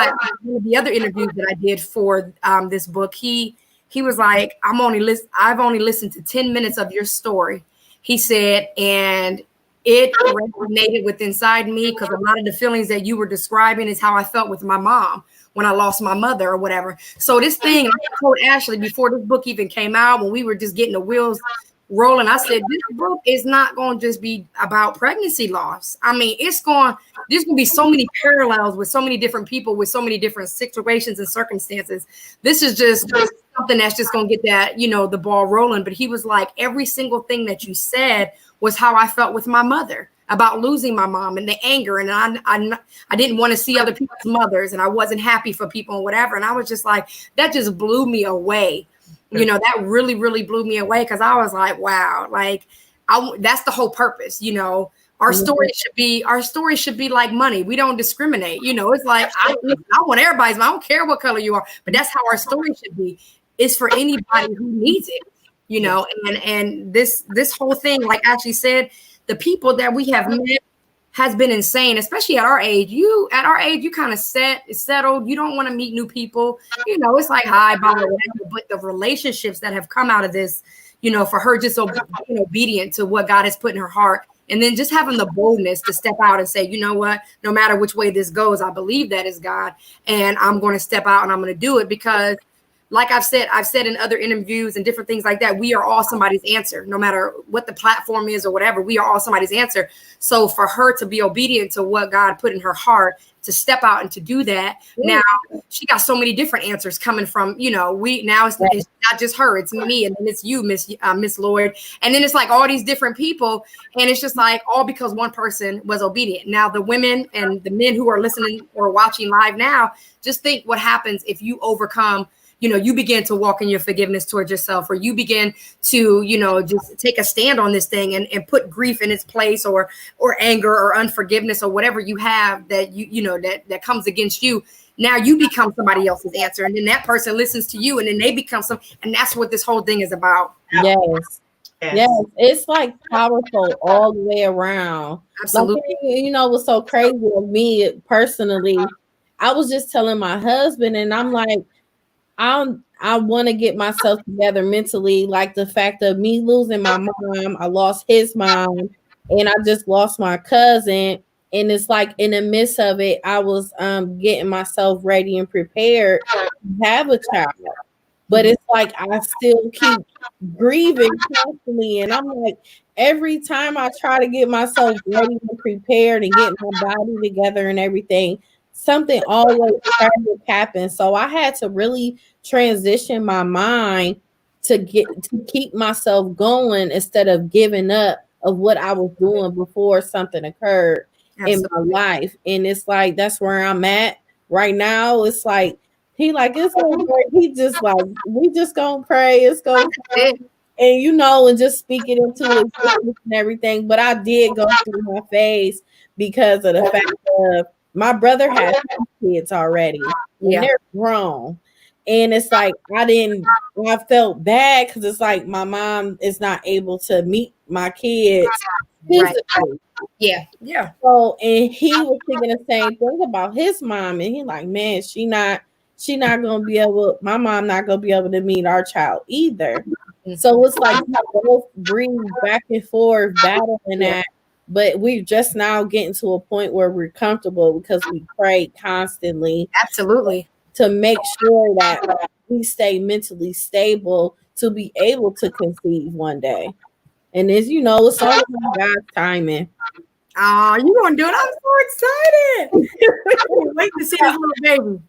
the other interviews that I did for this book, he was like, I've only listened to 10 minutes of your story. He said, and it resonated with inside me, because a lot of the feelings that you were describing is how I felt with my mom when I lost my mother or whatever. So this thing, like I told Ashley before this book even came out, when we were just getting the wheels rolling, I said, this book is not going to just be about pregnancy loss. I mean, there's going to be so many parallels with so many different people, with so many different situations and circumstances. This is just something that's just going to get that, the ball rolling. But he was like, every single thing that you said was how I felt with my mother about losing my mom, and the anger. And I didn't want to see other people's mothers, and I wasn't happy for people and whatever. And I was just like, that just blew me away. That really, really blew me away, because I was like, wow, like that's the whole purpose. Our story should be like money. We don't discriminate. It's like, I want everybody's, I don't care what color you are, but that's how our story should be. It's for anybody who needs it, and this whole thing, like Ashley said, the people that we have met has been insane, especially at our age. You kind of settled. You don't want to meet new people. It's like hi, bye, whatever. But the relationships that have come out of this, for her just being obedient to what God has put in her heart, and then just having the boldness to step out and say, you know what, no matter which way this goes, I believe that is God, and I'm going to step out and I'm going to do it, because like I've said in other interviews and different things like that, we are all somebody's answer, no matter what the platform is or whatever. We are all somebody's answer. So for her to be obedient to what God put in her heart, to step out and to do that, now she got so many different answers coming from, you know, it's not just her, it's me, and then it's you, Miss Lloyd, and then it's like all these different people, and it's just like all because one person was obedient. Now the women and the men who are listening or watching live now, just think what happens if you overcome, you know, you begin to walk in your forgiveness towards yourself, or you begin to, you know, just take a stand on this thing and put grief in its place, or anger or unforgiveness or whatever you have that you know that comes against you. Now you become somebody else's answer, and then that person listens to you, and then they become and that's what this whole thing is about. Yes, it's like powerful all the way around. Absolutely. Like, you know what's so crazy of me personally, I was just telling my husband, and I'm like, I want to get myself together mentally. Like the fact of me losing my mom, I lost his mom, and I just lost my cousin. And it's like in the midst of it, I was getting myself ready and prepared to have a child. But it's like I still keep grieving constantly. And I'm like, every time I try to get myself ready and prepared and get my body together and everything, something always tragic happens. So I had to really transition my mind to keep myself going instead of giving up of what I was doing before something occurred in my life. And it's like that's where I'm at right now. It's like it's gonna work. He just like, we just gonna pray. It's gonna come. And you know, and just speak it into existence and everything. But I did go through my phase because of the fact of my brother has 2 kids already, and they're grown. And it's like I felt bad because it's like my mom is not able to meet my kids physically. Yeah. So, and he was thinking the same thing about his mom, and he like, man, she not gonna be able. My mom not gonna be able to meet our child either. So it's like we both breathe back and forth, battling that. But we're just now getting to a point where we're comfortable because we pray constantly. Absolutely. To make sure that we stay mentally stable to be able to conceive one day. And as you know, it's all about God's timing. Oh, you gonna do it? I'm so excited. I can't wait to see this little baby.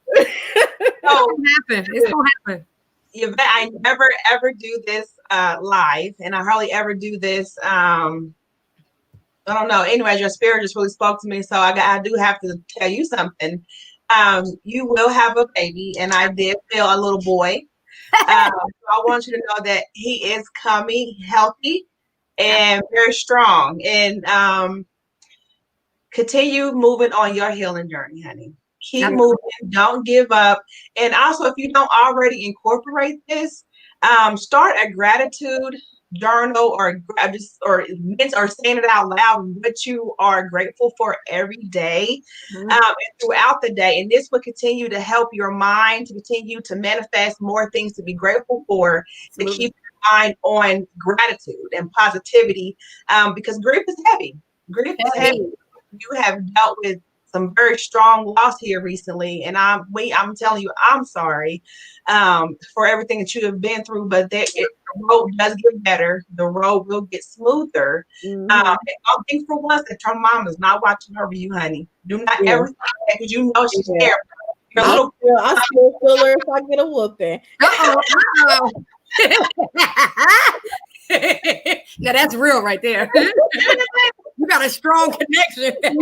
It's gonna happen. Yvette, I never ever do this live, and I hardly ever do this. I don't know. Anyways, your spirit just really spoke to me, so I do have to tell you something. You will have a baby, and I did feel a little boy. So I want you to know that he is coming healthy and very strong, and continue moving on your healing journey, honey. Keep moving. Don't give up. And also, if you don't already incorporate this, start a gratitude journal or saying it out loud what you are grateful for every day and throughout the day. And this will continue to help your mind to continue to manifest more things to be grateful for, to keep your mind on gratitude and positivity, because grief is heavy. Grief is heavy. You have dealt with some very strong loss here recently, and I'm telling you, I'm sorry for everything that you have been through. But the road does get better. The road will get smoother. And don't think for once that your mom is not watching over you, honey. Do not ever think that, because you know she's there. I still feel her if I get a whooping. Now that's real right there. You got a strong connection. It's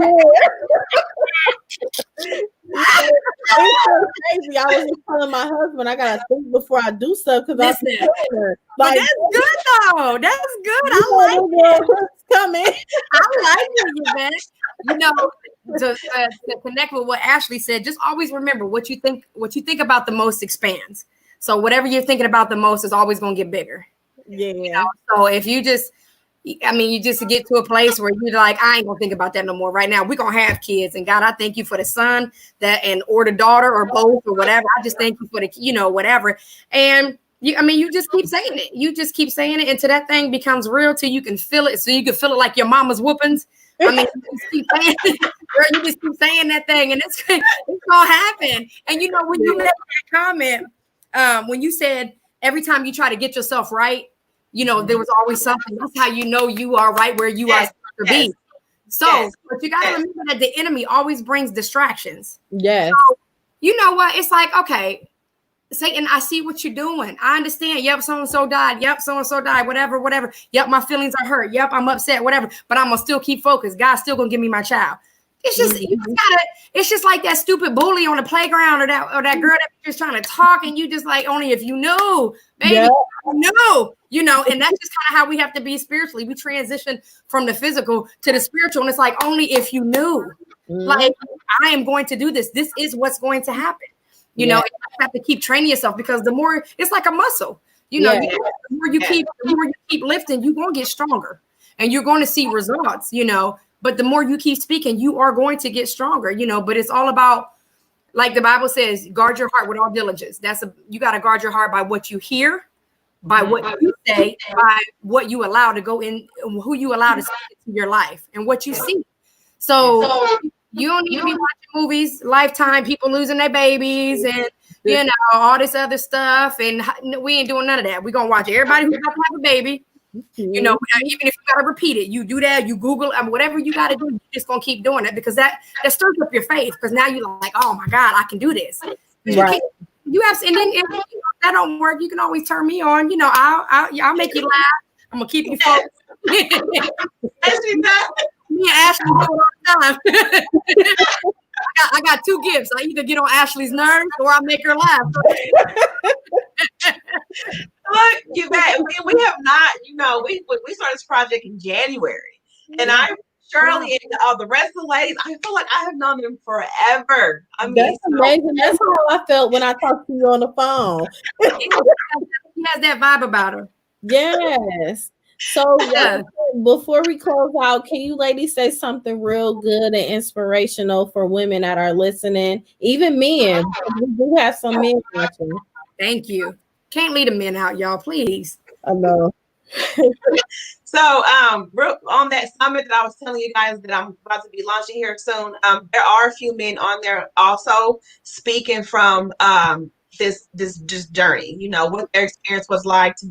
so crazy. I was just telling my husband I gotta think before I do stuff because I'm her. Like, that's good though. That's good. I like it. Coming. I like it, man. You know, to connect with what Ashley said, just always remember what you think about the most expands. So whatever you're thinking about the most is always going to get bigger. Yeah. You know? So if you just get to a place where you're like, I ain't gonna think about that no more. Right now, we're gonna have kids, and God, I thank you for the son or the daughter or both or whatever. I just thank you for the, whatever. And you just keep saying it. You just keep saying it until that thing becomes real, till you can feel it. So you can feel it like your mama's whoopings. You just keep saying it. Girl, you just keep saying that thing, and it's gonna happen. And when you make that comment when you said every time you try to get yourself right, there was always something. That's how you know you are right where you are supposed to be. So, but you got to remember that the enemy always brings distractions. Yes. So, you know what? It's like, okay, Satan, I see what you're doing. I understand. Yep, so-and-so died. Yep, so-and-so died. Whatever. Yep, my feelings are hurt. Yep, I'm upset. Whatever. But I'm gonna still keep focused. God's still gonna give me my child. It's just you just gotta. It's just like that stupid bully on the playground, or that girl that just trying to talk, and you just like, only if you knew, baby, and that's just kind of how we have to be spiritually. We transition from the physical to the spiritual, and it's like, only if you knew, like, I am going to do this. This is what's going to happen. You know, you have to keep training yourself, because the more, it's like a muscle. The more you keep lifting, you're gonna get stronger, and you're going to see results. But the more you keep speaking, you are going to get stronger. But it's all about, like the Bible says, guard your heart with all diligence. You got to guard your heart by what you hear, by what you say, by what you allow to go in, who you allow to speak into your life, and what you see. So you don't need to be watching movies, Lifetime, people losing their babies, and all this other stuff. And we ain't doing none of that. We're gonna watch everybody who's about to have a baby. Even if you gotta repeat it, you do that, you Google whatever you gotta do, you're just gonna keep doing it, because that stirs up your faith, because now you're like, oh my God, I can do this. Right. You have, and then if that don't work, you can always turn me on. I'll make you laugh. I'm gonna keep you focused. Ashley, me and Ashley do it all the time. I got two gifts. I either get on Ashley's nerves or I make her laugh. Look, you bet. We have not, we started this project in January, and Shirley and the rest of the ladies, I feel like I have known them forever. I mean, that's amazing. That's how I felt when I talked to you on the phone. She has that vibe about her. Yes. So before we close out, can you ladies say something real good and inspirational for women that are listening, even men? We do have some men watching. Thank you. Can't leave the men out, y'all, please. I know. So on that summit that I was telling you guys that I'm about to be launching here soon, there are a few men on there also speaking from this journey, what their experience was like to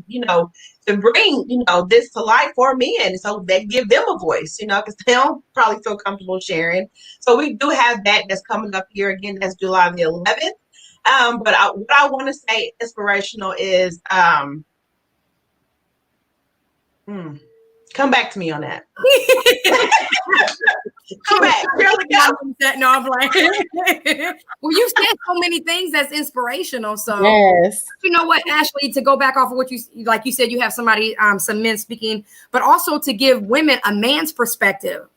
bring, this to life for men. So they give them a voice, because they don't probably feel comfortable sharing. So we do have that's coming up here again. That's July the 11th. But what I want to say inspirational is, come back to me on that. Come back. Really go. No, I'm like, well, you said so many things that's inspirational. So yes, you know what, Ashley, to go back off of what you said, you have somebody, some men speaking, but also to give women a man's perspective,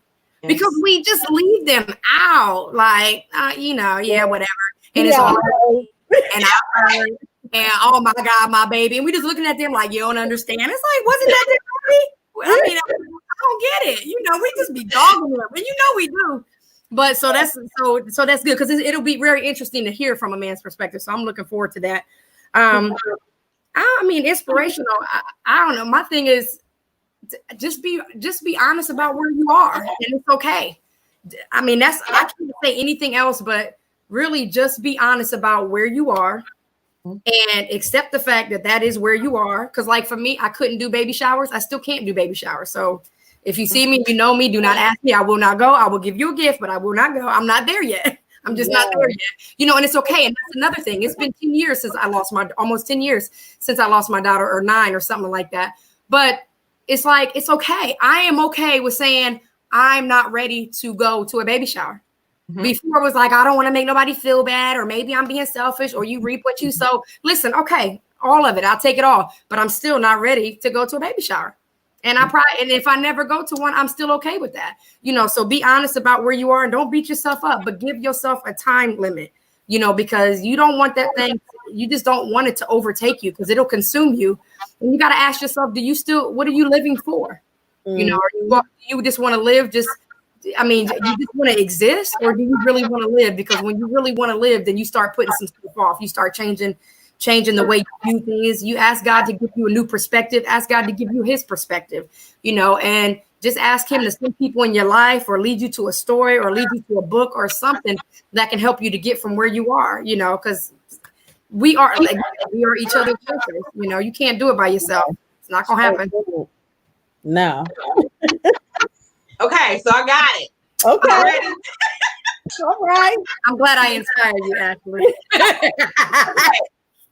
because we just leave them out, like, whatever, and it's all and I heard, and oh my God, my baby, and we just looking at them like, you don't understand. It's like, wasn't that their baby? I mean, I don't get it. We just be dogging them, and we do. But so that's good, because it'll be very interesting to hear from a man's perspective. So I'm looking forward to that. I mean, inspirational. I don't know. My thing is just be honest about where you are, and it's okay. I mean, I can't say anything else, but really just be honest about where you are. And accept the fact that is where you are. Because like for me, I couldn't do baby showers. I still can't do baby showers. So if you see me, you know me, do not ask me. I will not go. I will give you a gift, but I will not go. I'm not there yet. I'm just not there yet. And it's okay. And that's another thing. It's been 10 years since I lost almost 10 years since I lost my daughter, or 9 or something like that. But it's like, it's okay. I am okay with saying I'm not ready to go to a baby shower. Before it was like, I don't want to make nobody feel bad, or maybe I'm being selfish, or you reap what you sow. Listen, okay, all of it, I'll take it all, but I'm still not ready to go to a baby shower. And and if I never go to one, I'm still okay with that. So be honest about where you are, and don't beat yourself up, but give yourself a time limit, because you don't want that thing. You just don't want it to overtake you, because it'll consume you. And you got to ask yourself, what are you living for? Or you just want to live you just want to exist, or do you really want to live? Because when you really want to live, then you start putting some stuff off. You start changing the way you do things. You ask God to give you a new perspective. Ask God to give you his perspective, and just ask him to send people in your life, or lead you to a story, or lead you to a book or something that can help you to get from where you are, because we are each other's helpers. You know, you can't do it by yourself. It's not gonna happen. No. Okay, so I got it. Okay. Ready? All right. I'm glad I inspired you, Ashley.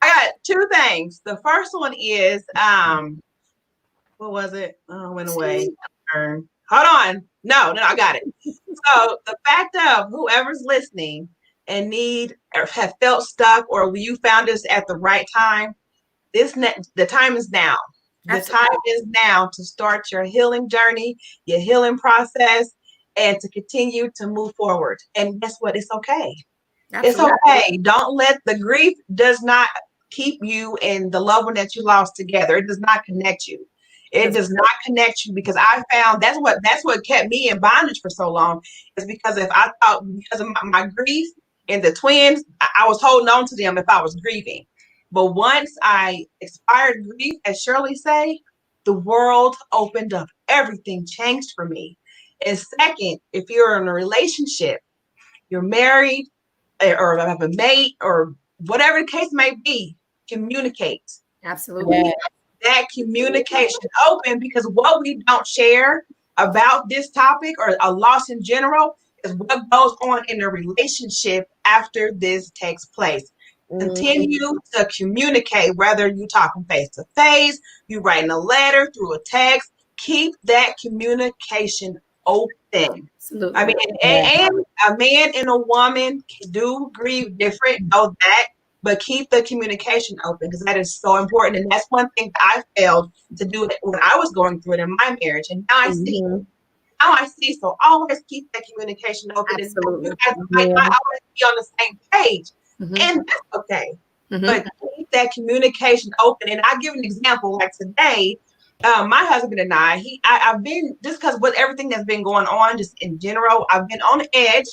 I got two things. The first one is what was it? Oh, went away. Hold on. No, I got it. So the fact of whoever's listening and need or have felt stuck, or you found us at the right time, the time is now. Absolutely. The time is now to start your healing journey, your healing process, and to continue to move forward. And guess what? It's okay. Absolutely. It's okay. Don't let the grief does not keep you and the loved one that you lost together. It does not connect you. It does not connect you, because I found that's what kept me in bondage for so long, is because if I thought, because of my grief and the twins, I was holding on to them if I was grieving. But once I expired grief, as Shirley say, the world opened up. Everything changed for me. And second, if you're in a relationship, you're married, or have a mate, or whatever the case may be, communicate. Absolutely. Yeah. That communication open, because what we don't share about this topic or a loss in general is what goes on in a relationship after this takes place. Continue to communicate, whether you're talking face to face, you writing a letter, through a text. Keep that communication open. Absolutely. I mean, and a man and a woman do grieve different, know that, but keep the communication open, because that is so important. And that's one thing that I failed to do when I was going through it in my marriage. And now I see. Now I see. So always keep that communication open. Absolutely. And I always be on the same page. Mm-hmm. And that's okay. Mm-hmm. But keep that communication open. And I'll give an example. Like today, my husband and I've been, just because with everything that's been going on, just in general, I've been on the edge.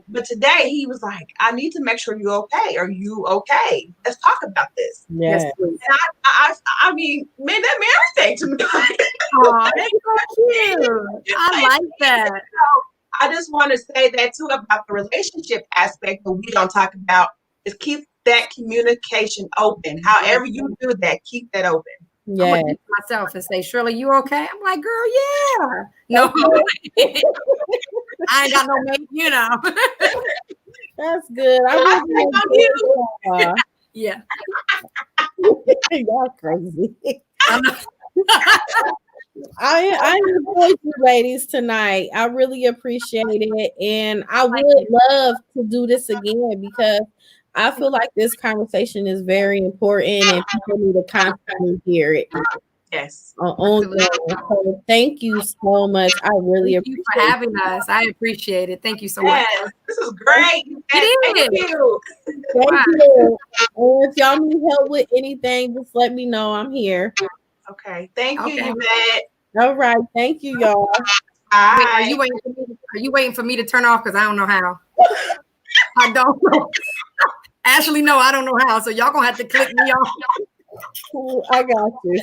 But today he was like, I need to make sure you're okay. Are you okay? Let's talk about this. Yes. And I mean, man, that meant everything to me. Oh, that's so cute. I like that. I just want to say that too, about the relationship aspect that we don't talk about, is keep that communication open. However you do that, keep that open. Yeah. I'm gonna myself and say, Shirley, you okay? I'm like, girl, yeah. No, I ain't got no mate, you know. That's good. I really on you. Yeah. Y'all crazy. I enjoyed you ladies tonight. I really appreciate it. And I would love to do this again, because I feel like this conversation is very important and people need to constantly hear it. Yes. So thank you so much. I really appreciate you for having us. I appreciate it. Thank you so much. This is great. Thank you. Thank you. And if y'all need help with anything, just let me know. I'm here. Okay. Thank you, Yvette. All right. Thank you, y'all. Wait, are you waiting for me to turn off? Because I don't know how. I don't know. Ashley, no, I don't know how. So y'all gonna have to click me off. I got you.